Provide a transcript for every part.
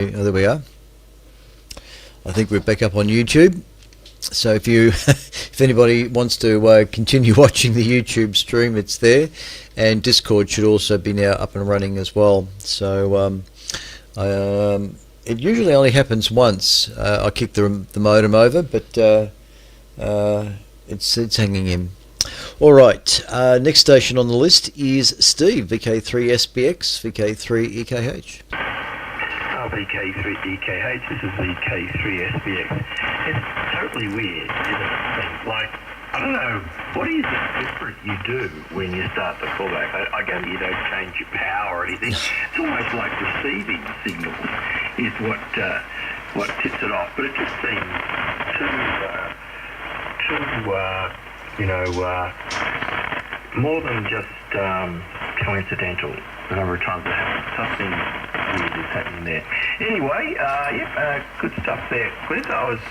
Oh, there we are. I think we're back up on YouTube. So if you, if anybody wants to continue watching the YouTube stream, it's there, and Discord should also be now up and running as well. So it usually only happens once. I kick the modem over, but it's hanging in. All right. Next station on the list is Steve, VK3SBX, VK3EKH. VK3EKH, this is VK3SBX. It's totally weird, isn't it? Like, I don't know, what is it different you do when you start the callback? I gather you don't change your power or anything. It's almost like receiving signals is what tips it off. But it just seems more than just coincidental. The number of times it happens, something weird is happening there. Anyway, good stuff there, Clint. I was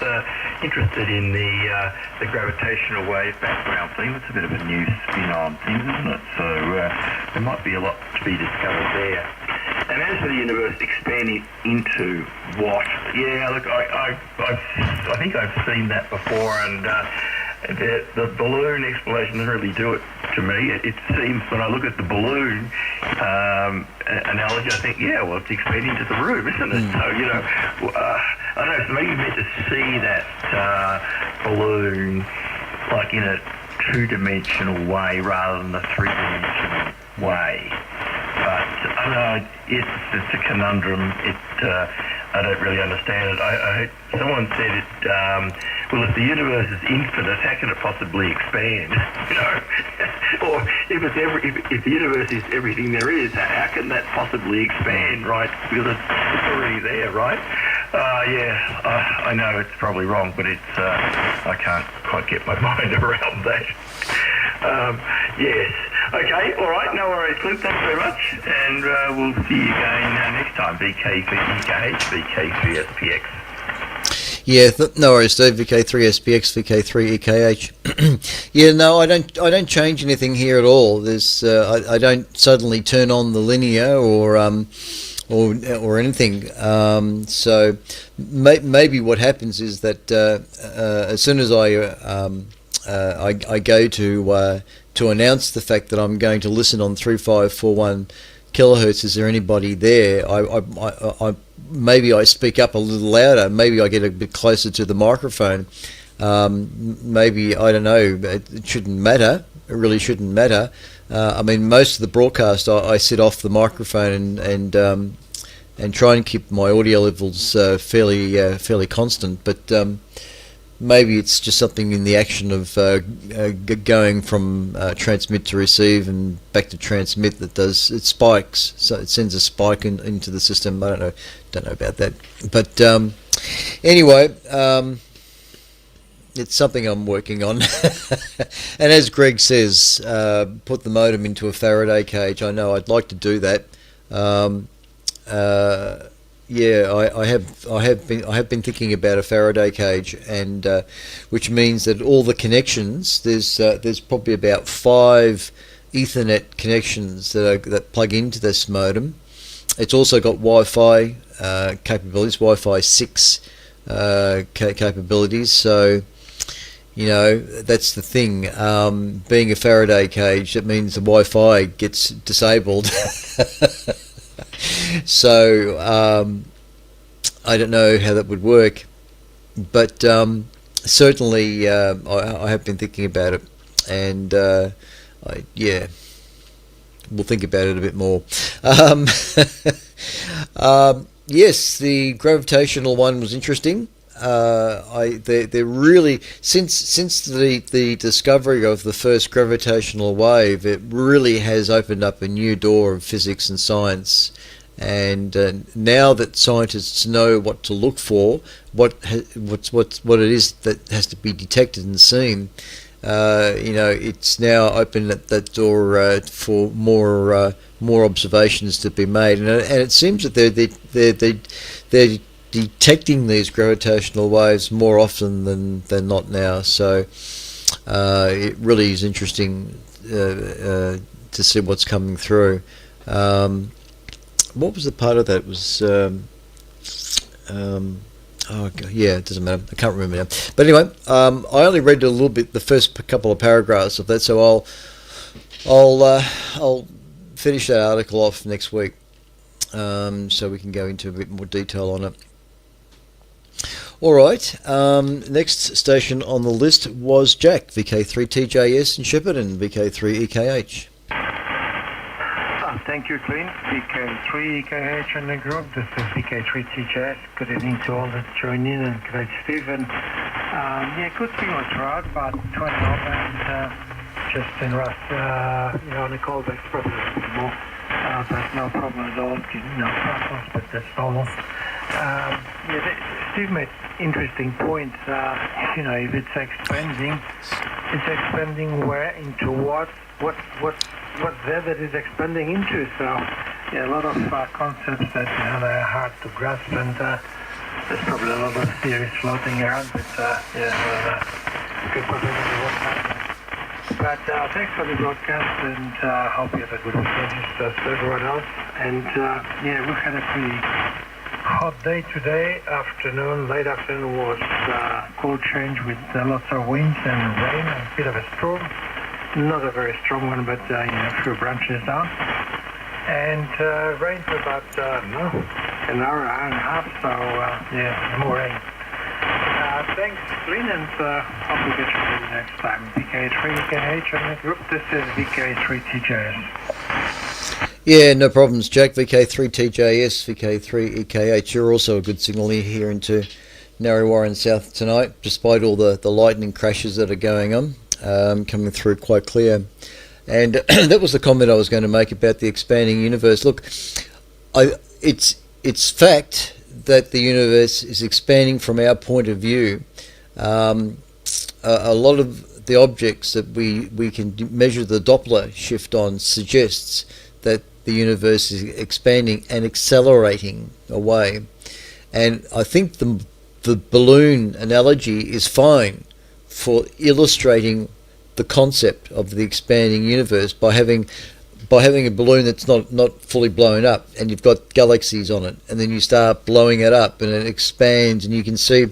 interested in the gravitational wave background theme. It's a bit of a new spin on things, isn't it? So there might be a lot to be discovered there. And as for the universe expanding into what? Yeah, look, I think I've seen that before, and the balloon explanation doesn't really do it to me. It seems when I look at the balloon analogy, I think, yeah, well, it's expanding to the room, isn't it? So, I don't know, so maybe meant to see that balloon like in a two-dimensional way rather than a three-dimensional way. But I don't know, it's a conundrum. I don't really understand it. I heard someone said it. Well, if the universe is infinite, how can it possibly expand? Or if the universe is everything there is, how can that possibly expand? Right? Because it's already there, right? I know it's probably wrong, but I can't quite get my mind around that. Yes. Okay, all right, no worries, Clint, thanks very much, and we'll see you again next time, VK3EKH, VK3SPX. Yeah, no worries, Steve, VK3SPX, VK3EKH. Yeah, no, I don't change anything here at all. There's, I don't suddenly turn on the linear or anything. So maybe what happens is that as soon as I go to announce the fact that I'm going to listen on 3541 kilohertz. Is there anybody there? Maybe I speak up a little louder. Maybe I get a bit closer to the microphone. Maybe, I don't know. It shouldn't matter. It really shouldn't matter. I mean, most of the broadcast I sit off the microphone and try and keep my audio levels fairly constant. But maybe it's just something in the action of going from transmit to receive and back to transmit that it spikes, so it sends a spike into the system. I don't know about that, but anyway, it's something I'm working on. And as Greg says, put the modem into a Faraday cage. I know I'd like to do that. Yeah, I have been thinking about a Faraday cage, and which means that all the connections, there's probably about 5 Ethernet connections that plug into this modem. It's also got Wi-Fi capabilities, Wi-Fi 6 capabilities. So that's the thing. Being a Faraday cage, that means the Wi-Fi gets disabled. So I don't know how that would work, but certainly I have been thinking about it, and we'll think about it a bit more. Yes, the gravitational one was interesting. They're really, since the discovery of the first gravitational wave, it really has opened up a new door of physics and science. And now that scientists know what to look for, what it is that has to be detected and seen, it's now opened that door for more observations to be made, and it seems that they're detecting these gravitational waves more often than not now. So it really is interesting to see what's coming through. What was the part of that? It was Oh yeah, it doesn't matter. I can't remember now. But anyway, I only read a little bit, the first couple of paragraphs of that, so I'll finish that article off next week, so we can go into a bit more detail on it. All right. Next station on the list was Jack, VK3TJS in Shepparton, VK3EKH. Thank you, Clint. VK3EKH in the group. This is VK3TJS. Good evening to all that join in, and great Stephen. Good thing was right, about 20 off, and just in rust, on the callback probably a bit more. But no problem at all. No problems, but that's normal. Steve made interesting points. If it's expanding where, into what's there that is expanding into. So, a lot of concepts that are hard to grasp, and there's probably a lot of theories floating around. But good possibility what's happening. But thanks for the broadcast, and hope you have a good weekend, just as everyone else. And we've had a pretty hot day today. Late afternoon was cold change with lots of winds and rain and a bit of a storm. Not a very strong one, but a few branches down. And rain for about an hour and a half, so more rain. Thanks, Lynn, and hope we get you next time. VK3EKH on the group. This is VK3TJS. Yeah, no problems, Jack. VK3TJS, VK3EKH. You're also a good signal here into Narre South tonight, despite all the lightning crashes that are going on, coming through quite clear. And that was the comment I was going to make about the expanding universe. Look, it's fact that the universe is expanding from our point of view. A lot of the objects that we can measure the Doppler shift on suggests that the universe is expanding and accelerating away. And I think the balloon analogy is fine for illustrating the concept of the expanding universe by having a balloon that's not fully blown up, and you've got galaxies on it, and then you start blowing it up and it expands, and you can see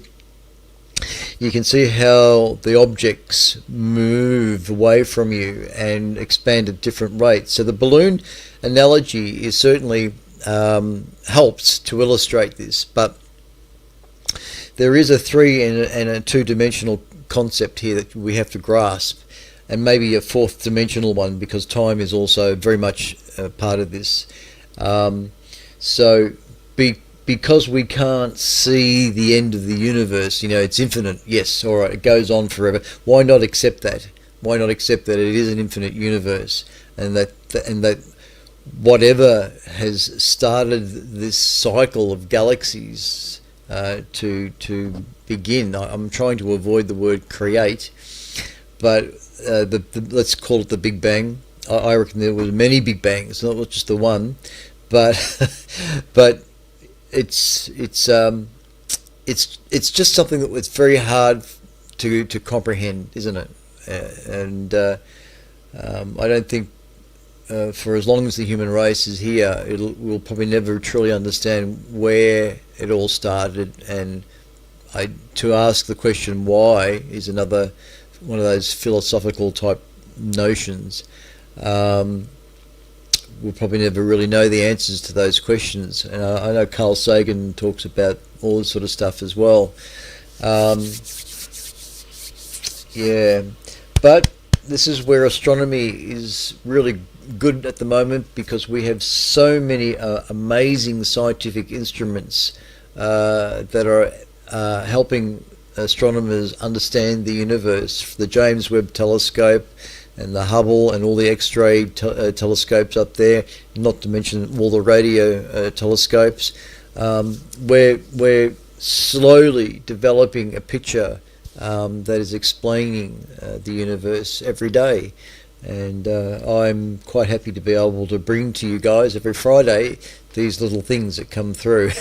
how the objects move away from you and expand at different rates. So the balloon analogy is certainly helps to illustrate this, but there is a 3 and a 2-dimensional concept here that we have to grasp, and maybe a 4th dimensional one, because time is also very much part of this. Because we can't see the end of the universe, it's infinite. Yes, all right, it goes on forever. Why not accept that? Why not accept that it is an infinite universe, and that whatever has started this cycle of galaxies to begin? I'm trying to avoid the word create, but let's call it the Big Bang. I reckon there were many Big Bangs, not just the one, but it's just something that was very hard to comprehend, isn't it? I don't think for as long as the human race is here, we'll probably never truly understand where it all started, and to ask the question why is another one of those philosophical type notions. We'll probably never really know the answers to those questions. And I know Carl Sagan talks about all this sort of stuff as well. But this is where astronomy is really good at the moment, because we have so many amazing scientific instruments that are helping astronomers understand the universe. The James Webb Telescope and the Hubble and all the X-ray telescopes up there, not to mention all the radio telescopes. We're slowly developing a picture that is explaining the universe every day. And I'm quite happy to be able to bring to you guys every Friday these little things that come through.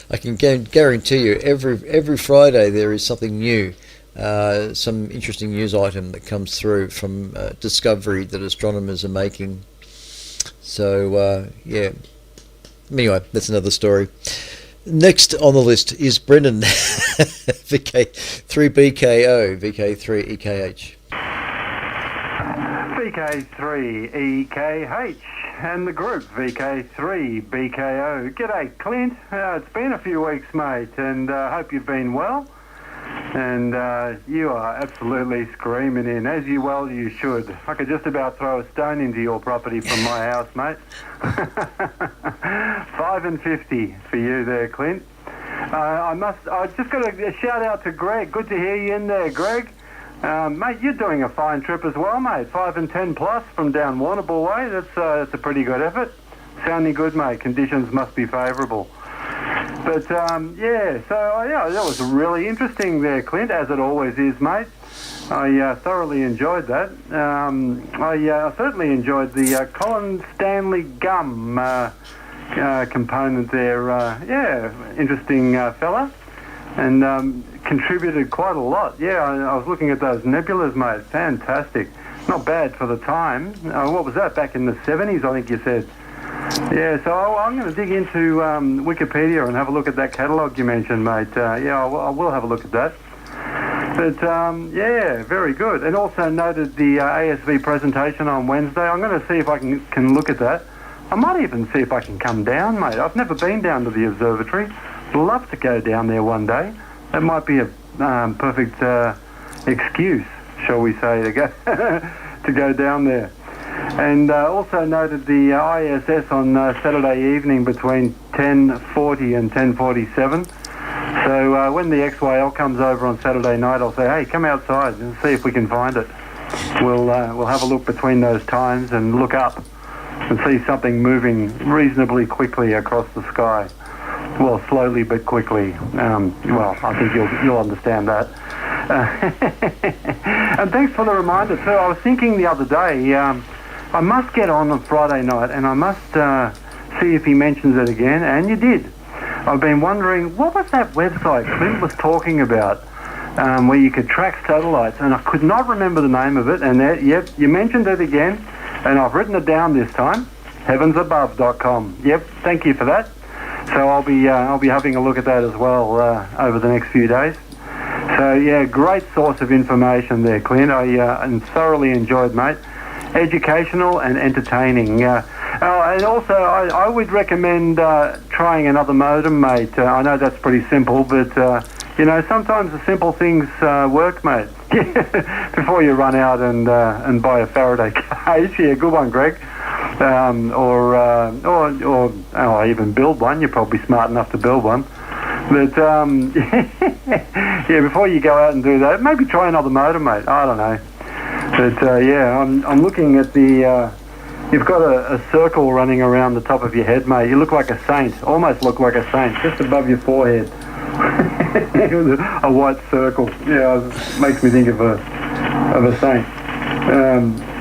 I can guarantee you every Friday there is something new, some interesting news item that comes through from discovery that astronomers are making. So anyway, that's another story. Next on the list is Brendan, VK3BKO, VK3EKH. VK3EKH and the group VK3BKO. G'day, Clint. It's been a few weeks, mate, and hope you've been well. And you are absolutely screaming in, as you should. I could just about throw a stone into your property from my house, mate. 5 and 50 for you there, Clint. I just got a shout out to Greg. Good to hear you in there, Greg. Mate, you're doing a fine trip as well, mate. 5 and 10 plus from down Warrnambool way. That's a pretty good effort. Sounding good, mate. Conditions must be favourable. But, that was really interesting there, Clint, as it always is, mate. I thoroughly enjoyed that. I certainly enjoyed the Colin Stanley Gum component there. Interesting fella. And contributed quite a lot. Yeah, I was looking at those nebulas, mate. Fantastic. Not bad for the time. What was that, back in the 70s, I think you said? Yeah, so I'm going to dig into Wikipedia and have a look at that catalogue you mentioned, mate. I will have a look at that. But, very good. And also noted the ASV presentation on Wednesday. I'm going to see if I can look at that. I might even see if I can come down, mate. I've never been down to the observatory. Love to go down there one day. That might be a perfect excuse, shall we say, to go to go down there. And also noted the ISS on Saturday evening between 10:40 and 10:47. So when the XYL comes over on Saturday night, I'll say, hey, come outside and see if we can find it. We'll have a look between those times and look up and see something moving reasonably quickly across the sky. Well, slowly but quickly. I think you'll understand that. And thanks for the reminder too. I was thinking the other day, I must get on Friday night and I must see if he mentions it again, and you did. I've been wondering, what was that website Clint was talking about, where you could track satellites, and I could not remember the name of it, and yep, you mentioned it again, and I've written it down this time, heavensabove.com. Yep, thank you for that. So I'll be having a look at that as well over the next few days. So yeah, great source of information there, Clint. I thoroughly enjoyed, mate. Educational and entertaining. And also, I would recommend trying another modem, mate. I know that's pretty simple, but sometimes the simple things work, mate. Before you run out and buy a Faraday cage. Yeah, good one, Greg. Or even build one. You're probably smart enough to build one. But before you go out and do that, maybe try another modem, mate. I don't know. But I'm looking at the. You've got a circle running around the top of your head, mate. You look like a saint. Almost look like a saint, just above your forehead. A white circle. Yeah, makes me think of a saint.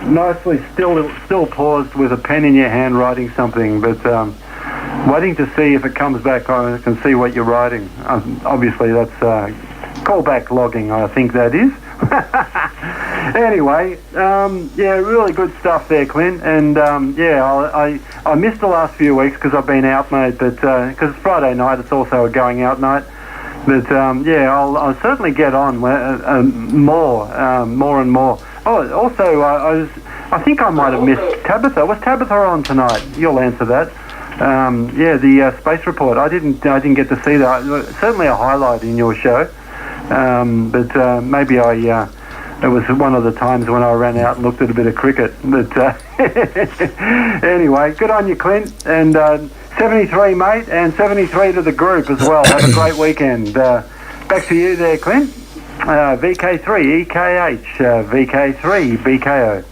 Nicely still paused with a pen in your hand writing something, but waiting to see if it comes back. I can see what you're writing. Obviously, that's callback logging, I think that is. Anyway, really good stuff there, Clint. And I missed the last few weeks because I've been out, mate. But because it's Friday night, it's also a going out night. But I'll certainly get on more and more. Oh, also, I think I might have missed Tabitha. Was Tabitha on tonight? You'll answer that. The space report. I didn't get to see that. Certainly a highlight in your show. But maybe it was one of the times when I ran out and looked at a bit of cricket. But anyway, good on you, Clint. And 73, mate, and 73 to the group as well. Have a great weekend. Back to you there, Clint. VK3EKH, VK3BKO.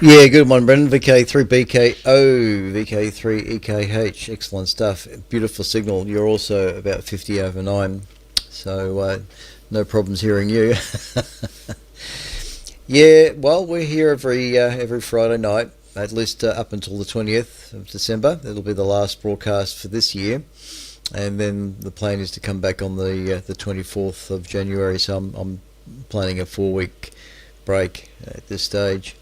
Yeah, good one, Brendan. VK3BKO, VK3EKH. Excellent stuff. Beautiful signal. You're also about 50 over 9. So no problems hearing you. Yeah, well, we're here every Friday night, at least up until the 20th of December. It'll be the last broadcast for this year, and then the plan is to come back on the 24th of January. So I'm planning a 4-week break at this stage.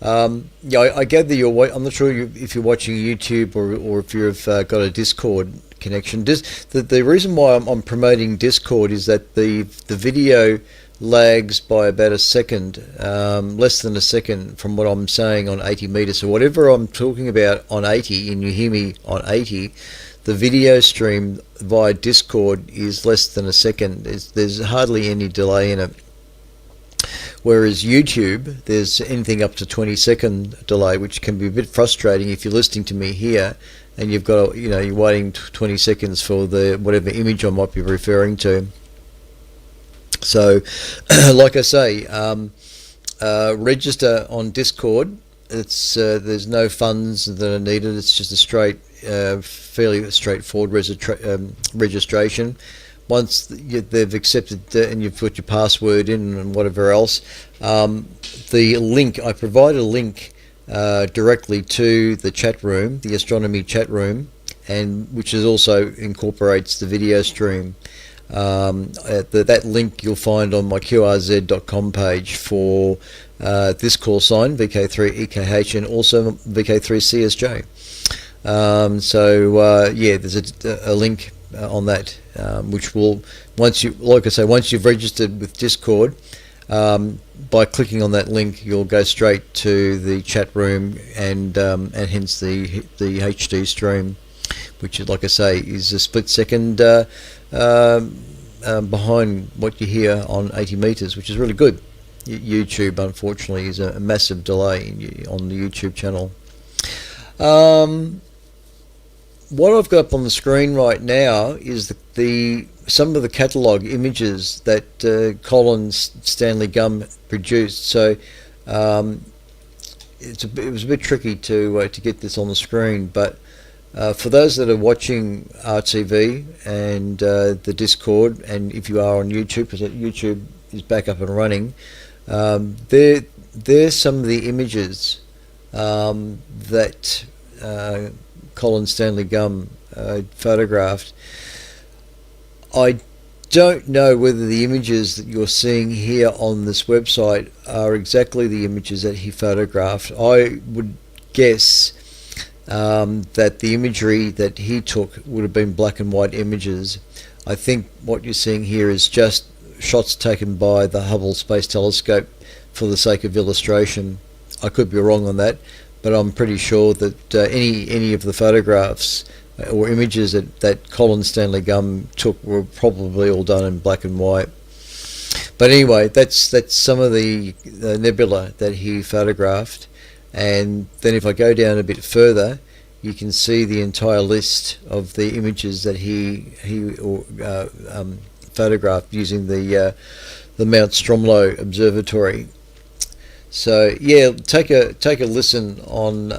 I gather I'm not sure if you're watching YouTube or if you've got a Discord, connection. The reason why I'm promoting Discord is that the video lags by about a second, less than a second from what I'm saying on 80 meters. So whatever I'm talking about on 80 and you hear me on 80, the video stream via Discord is less than a second. There's hardly any delay in it. Whereas YouTube, there's anything up to 20-second delay, which can be a bit frustrating if you're listening to me here and you've got, you're waiting 20 seconds for the whatever image I might be referring to. So, like I say, register on Discord. It's there's no funds that are needed. It's just a fairly straightforward registration. Once they've accepted and you've put your password in and whatever else, the link, I provide a link directly to the chat room, the astronomy chat room, and which is also incorporates the video stream. That link you'll find on my qrz.com page for this call sign, VK3EKH, and also VK3CSJ. There's a link on that, which will, once you've registered with Discord, by clicking on that link, you'll go straight to the chat room and hence the HD stream, which is, like I say, is a split second behind what you hear on 80 meters, which is really good. YouTube, unfortunately, is a massive delay on the YouTube channel. What I've got up on the screen right now is some of the catalogue images that Colin Stanley Gum produced. So it was a bit tricky to get this on the screen, but for those that are watching RTV and the Discord, and if you are on YouTube, because YouTube is back up and running, there's some of the images that Colin Stanley Gum photographed. I don't know whether the images that you're seeing here on this website are exactly the images that he photographed. I would guess that the imagery that he took would have been black and white images. I think what you're seeing here is just shots taken by the Hubble Space Telescope for the sake of illustration. I could be wrong on that, but I'm pretty sure that any of the photographs or images that Colin Stanley Gum took were probably all done in black and white. But anyway, that's some of the nebula that he photographed. And then if I go down a bit further, you can see the entire list of the images that he photographed using the Mount Stromlo Observatory. So yeah, take a listen on.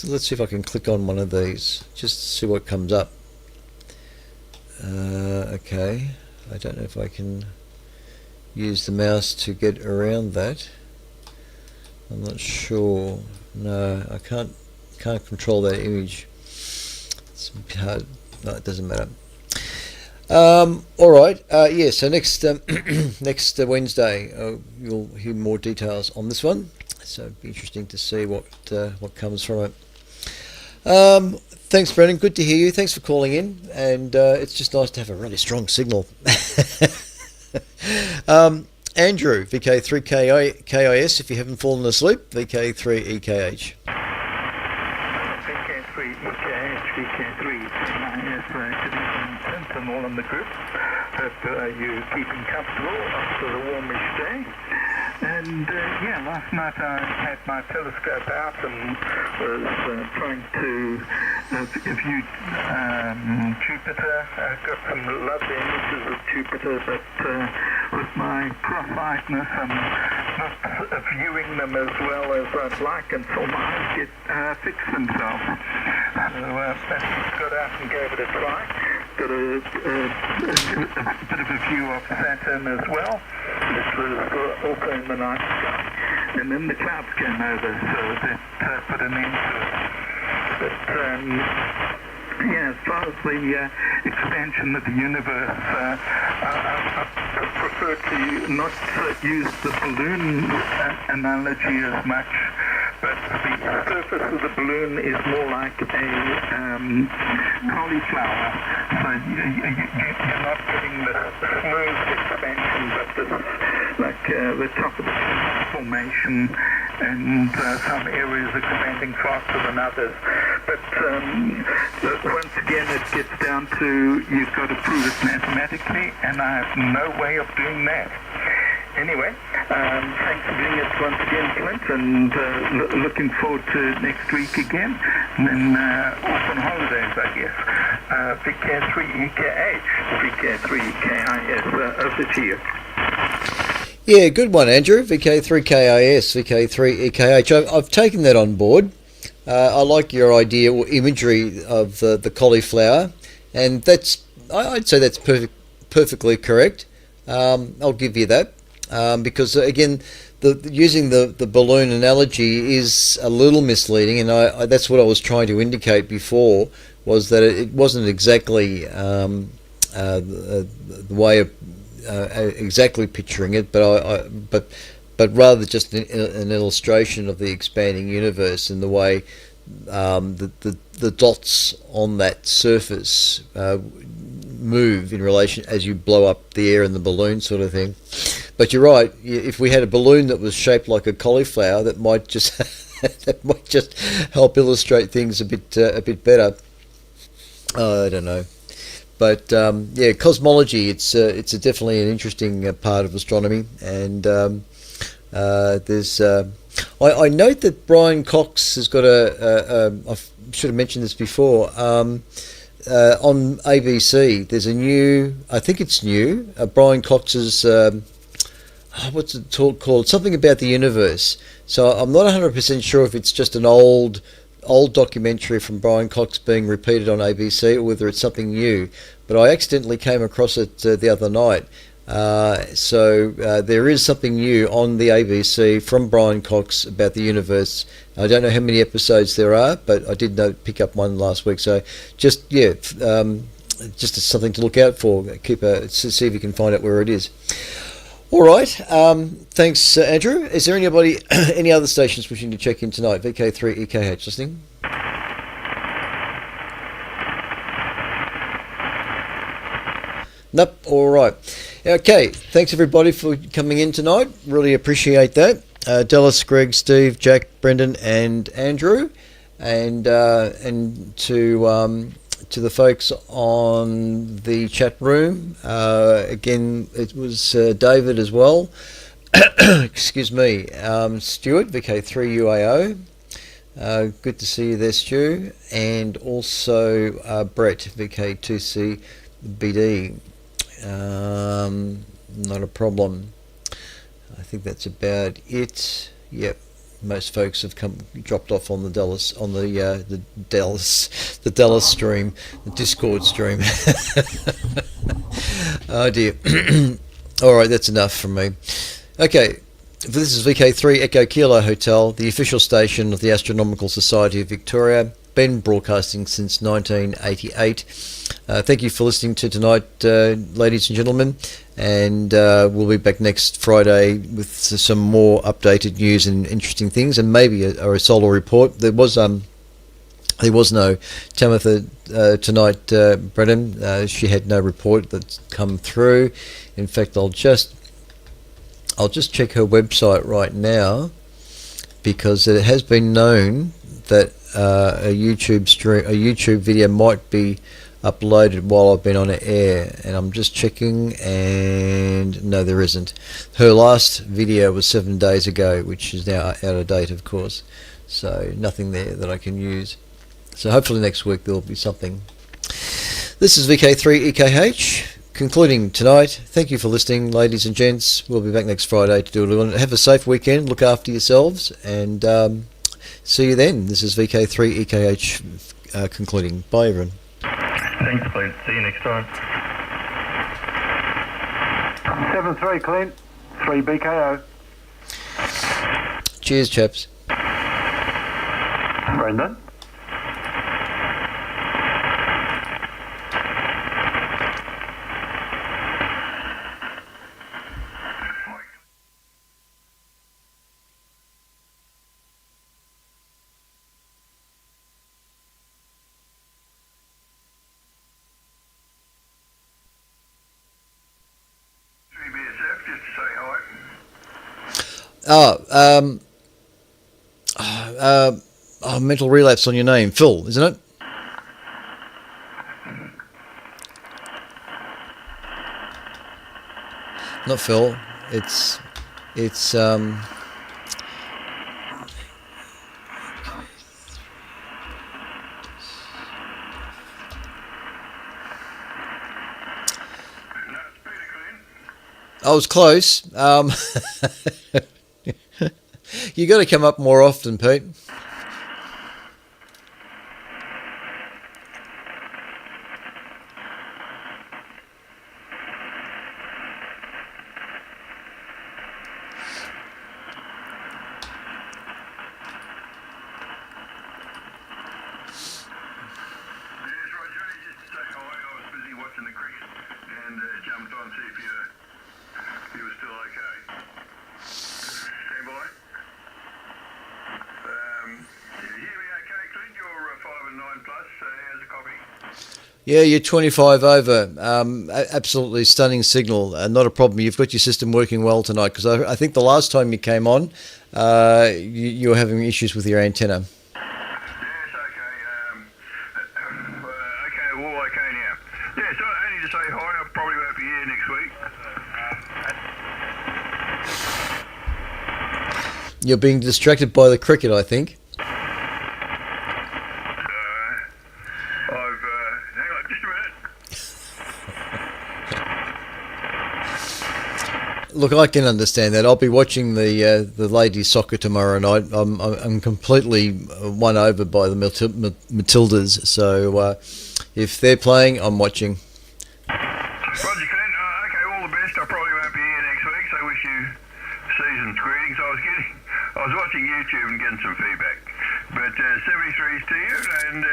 Let's see if I can click on one of these just to see what comes up. Okay, I don't know if I can use the mouse to get around that. I'm not sure. No, I can't control that image. It's hard. No, it doesn't matter. All right. Yeah. So next Wednesday, you'll hear more details on this one. So it'll be interesting to see what comes from it. Thanks, Brendan. Good to hear you. Thanks for calling in, and it's just nice to have a really strong signal. Andrew, VK3KIS, if you haven't fallen asleep, VK3EKH. And all in the group. Hope you're keeping comfortable after the warmish day. And last night I had my telescope out and was trying to view Jupiter. I got some lovely images of Jupiter, but with my cross-eyedness I'm not viewing them as well as I'd like until my eyes get fix themselves. So got out and gave it a try. Got a bit of a view of Saturn as well, which was also in the night sky. And then the clouds came over, so that put an end to it. But as far as the expansion of the universe, I prefer to not use the balloon analogy as much, but the surface of the balloon is more like a cauliflower. So you're not getting the smooth expansion, but this, like the top of the formation, and some areas expanding faster than others. But once again, it gets down to you've got to prove it mathematically, and I have no way of doing that. Anyway, thanks for doing it once again, Clint, and looking forward to next week again, and then off on holidays, I guess. VK3EKH, VK3KIS, over to you. Yeah, good one, Andrew. VK3KIS, VK3EKH. I've taken that on board. I like your idea or imagery of the cauliflower, and I'd say that's perfectly correct. I'll give you that. Because again, using the balloon analogy is a little misleading, and that's what I was trying to indicate before, was that it wasn't exactly the way of exactly picturing it, but rather just an illustration of the expanding universe and the way the dots on that surface move in relation as you blow up the air in the balloon, sort of thing. But you're right. If we had a balloon that was shaped like a cauliflower, that might just help illustrate things a bit better. I don't know, but yeah, cosmology. It's definitely an interesting part of astronomy, and there's. I note that Brian Cox has got I should have mentioned this before. On ABC, there's a new. I think it's new. Brian Cox's. What's it called? Something about the universe. So I'm not 100% sure if it's just an old documentary from Brian Cox being repeated on ABC, or whether it's something new. But I accidentally came across it the other night. So there is something new on the ABC from Brian Cox about the universe. I don't know how many episodes there are, but I did pick up one last week. So just just something to look out for. See if you can find out where it is. All right. Thanks, Andrew. Is there any other stations wishing to check in tonight? VK3EKH listening. Nope. All right. Okay. Thanks everybody for coming in tonight. Really appreciate that. Dallas, Greg, Steve, Jack, Brendan, and Andrew, and to the folks on the chat room. Again, it was David as well. Excuse me. Stuart, VK3UAO. Good to see you there, Stu. And also Brett, VK2CBD. Not a problem. I think that's about it. Yep. Most folks have dropped off on the Dallas stream, the Discord stream. Oh dear. All right, that's enough from me. Okay, this is VK3 Echo Kilo Hotel, the official station of the Astronomical Society of Victoria. Been broadcasting since 1988. Thank you for listening to tonight, ladies and gentlemen, and we'll be back next Friday with some more updated news and interesting things, and maybe a solar report. There was no Tamitha tonight, Brendan. She had no report that's come through. In fact, I'll just check her website right now, because it has been known that a YouTube video might be uploaded while I've been on air, and I'm just checking, and no, there isn't. Her last video was 7 days ago, which is now out of date, of course, so nothing there that I can use. So hopefully next week there'll be something. This is VK3EKH concluding tonight. Thank you for listening, ladies and gents. We'll be back next Friday to do it. Have a safe weekend, look after yourselves, and see you then. This is VK3EKH concluding. Bye everyone. Thanks, Clint. See you next time. 7-3, Clint. 3 BKO. Cheers, chaps. Brendan. Mental relapse on your name, Phil, isn't it? Not Phil. It's I was close. You got to come up more often, Pete. Yeah, you're 25 over. Absolutely stunning signal. Not a problem. You've got your system working well tonight, because I think the last time you came on, you were having issues with your antenna. Yes, okay. Okay, all okay now. Yeah, so only to say hi, I probably won't be here next week. You're being distracted by the cricket, I think. Hang on, just a minute. Look, I can understand that. I'll be watching the ladies' soccer tomorrow night. I'm completely won over by the Matildas. So if they're playing, I'm watching. Roger, Clint. Okay, all the best. I probably won't be here next week, so I wish you season's greetings. I was watching YouTube and getting some feedback. But 73s to you, and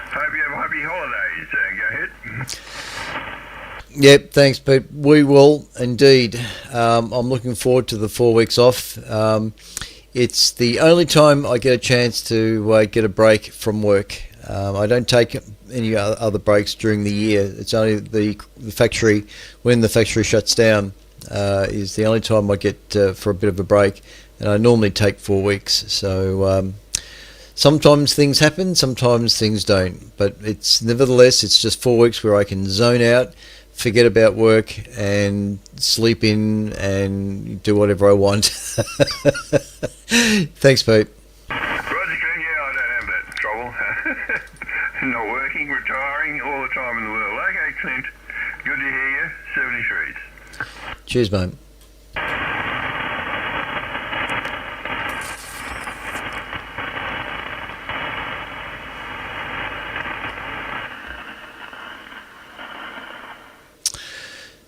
hope you have happy holidays. Go ahead. Yep, thanks, Pete. We will indeed. I'm looking forward to the 4 weeks off. It's the only time I get a chance to get a break from work. I don't take any other breaks during the year. It's only the factory, when the factory shuts down, is the only time I get for a bit of a break. And I normally take 4 weeks. So sometimes things happen, sometimes things don't. But it's just 4 weeks where I can zone out, forget about work, and sleep in and do whatever I want. Thanks, Pete. Roger, Clint. Yeah, I don't have that trouble. Not working, retiring, all the time in the world. Okay, Clint. Good to hear you. 73s. Cheers, mate.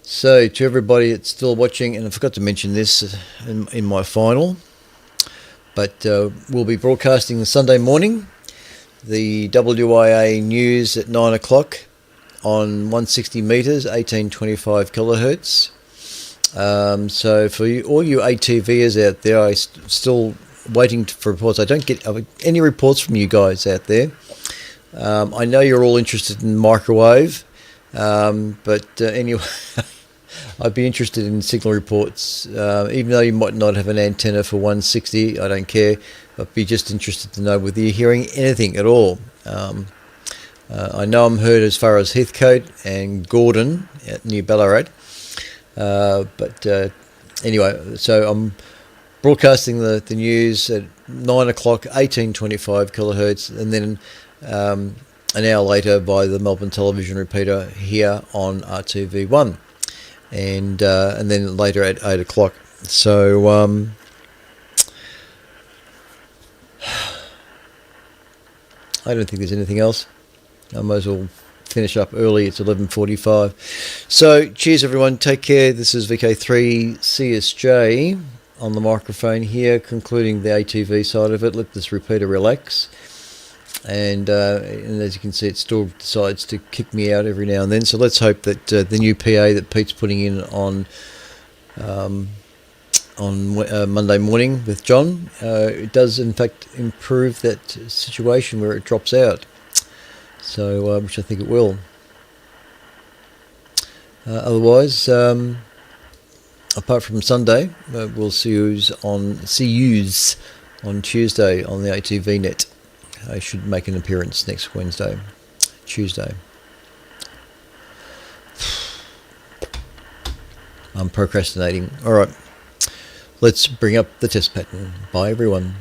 So, to everybody that's still watching, and I forgot to mention this in my final, but we'll be broadcasting Sunday morning, the WIA news at 9 o'clock on 160 metres, 1825 kilohertz. So for all you ATVers out there, I'm still waiting for reports. I don't get any reports from you guys out there. I know you're all interested in microwave, but anyway, I'd be interested in signal reports. Even though you might not have an antenna for 160, I don't care. I'd be just interested to know whether you're hearing anything at all. I know I'm heard as far as Heathcote and Gordon near Ballarat. But anyway, so I'm broadcasting the news at 9 o'clock, 1825 kilohertz, and then an hour later by the Melbourne television repeater here on RTV1, and then later at 8 o'clock. So I don't think there's anything else. I might as well finish up early. It's 11:45. So cheers, everyone. Take care. This is VK3CSJ on the microphone here, concluding the ATV side of it. Let this repeater relax. And as you can see, it still decides to kick me out every now and then. So let's hope that the new PA that Pete's putting in on Monday morning with John, it does in fact improve that situation where it drops out. So, which I think it will. Otherwise, I apart from Sunday, we'll see yous on Tuesday on the ATV net. I should make an appearance next Tuesday. I'm procrastinating. All right, let's bring up the test pattern. Bye, everyone.